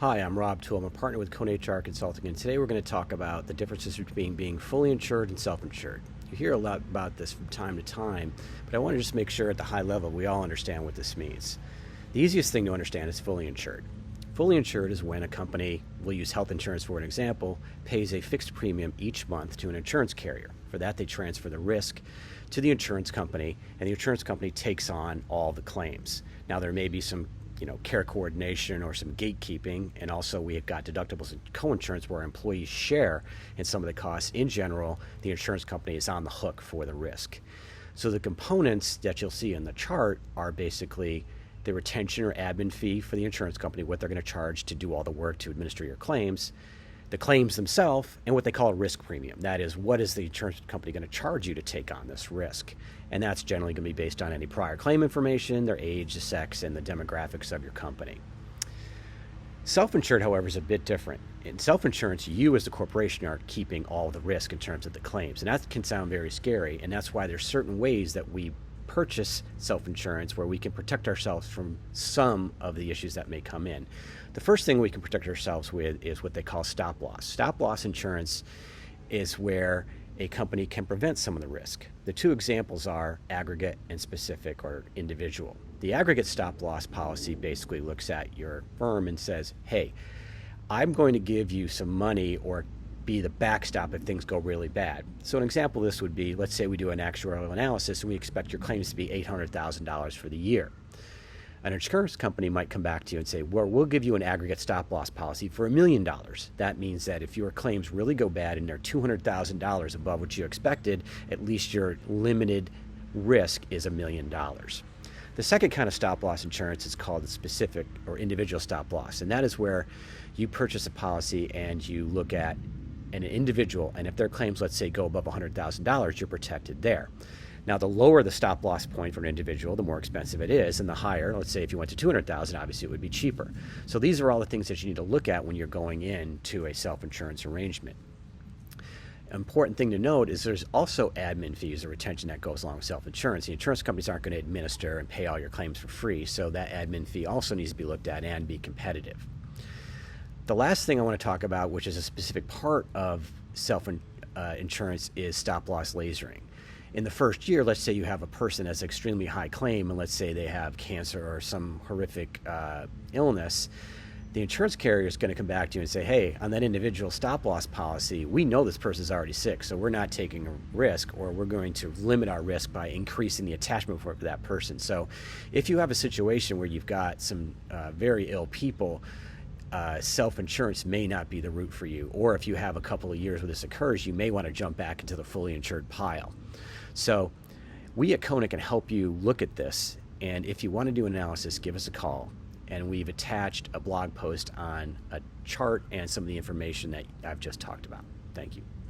Hi, I'm Rob Toole. I'm a partner with Cone HR Consulting, and today we're going to talk about the differences between being fully insured and self-insured. You hear a lot about this from time to time, but I want to just make sure at the high level we all understand what this means. The easiest thing to understand is fully insured. Fully insured is when a company, we'll use health insurance for an example, pays a fixed premium each month to an insurance carrier. For that, they transfer the risk to the insurance company, and the insurance company takes on all the claims. Now, there may be some care coordination or some gatekeeping, and also we have got deductibles and co-insurance where our employees share in some of the costs. In general, the insurance company is on the hook for the risk. So the components that you'll see in the chart are basically the retention or admin fee for the insurance company, what they're going to charge to do all the work to administer your claims, the claims themselves, and what they call a risk premium. That is, what is the insurance company going to charge you to take on this risk? And that's generally going to be based on any prior claim information, their age, the sex, and the demographics of your company. Self-insured, however, is a bit different. In self-insurance, you as the corporation are keeping all the risk in terms of the claims. And that can sound very scary, and that's why there's certain ways that we purchase self-insurance where we can protect ourselves from some of the issues that may come in. The first thing we can protect ourselves with is what they call stop loss. Stop loss insurance is where a company can prevent some of the risk. The two examples are aggregate and specific or individual. The aggregate stop loss policy basically looks at your firm and says, hey, I'm going to give you some money or be the backstop if things go really bad. So an example of this would be, let's say we do an actuarial analysis and we expect your claims to be $800,000 for the year. An insurance company might come back to you and say, well, we'll give you an aggregate stop loss policy for $1 million. That means that if your claims really go bad and they're $200,000 above what you expected, at least your limited risk is $1 million. The second kind of stop loss insurance is called the specific or individual stop loss, and that is where you purchase a policy and you look at an individual, and if their claims, let's say, go above $100,000, you're protected there. Now, the lower the stop loss point for an individual, the more expensive it is, and the higher, let's say if you went to $200,000, obviously it would be cheaper. So these are all the things that you need to look at when you're going into a self-insurance arrangement. An important thing to note is there's also admin fees or retention that goes along with self-insurance. The insurance companies aren't going to administer and pay all your claims for free, so that admin fee also needs to be looked at and be competitive. The last thing I want to talk about, which is a specific part of self-insurance, is stop-loss lasering. In the first year, let's say you have a person that's extremely high claim, and let's say they have cancer or some horrific illness, the insurance carrier is going to come back to you and say, hey, on that individual stop-loss policy, we know this person's already sick, so we're not taking a risk, or we're going to limit our risk by increasing the attachment for that person. So if you have a situation where you've got some very ill people, self-insurance may not be the route for you. Or if you have a couple of years where this occurs, you may want to jump back into the fully insured pile. So we at Kona can help you look at this, and if you want to do an analysis, give us a call. And we've attached a blog post on a chart and some of the information that I've just talked about. Thank you.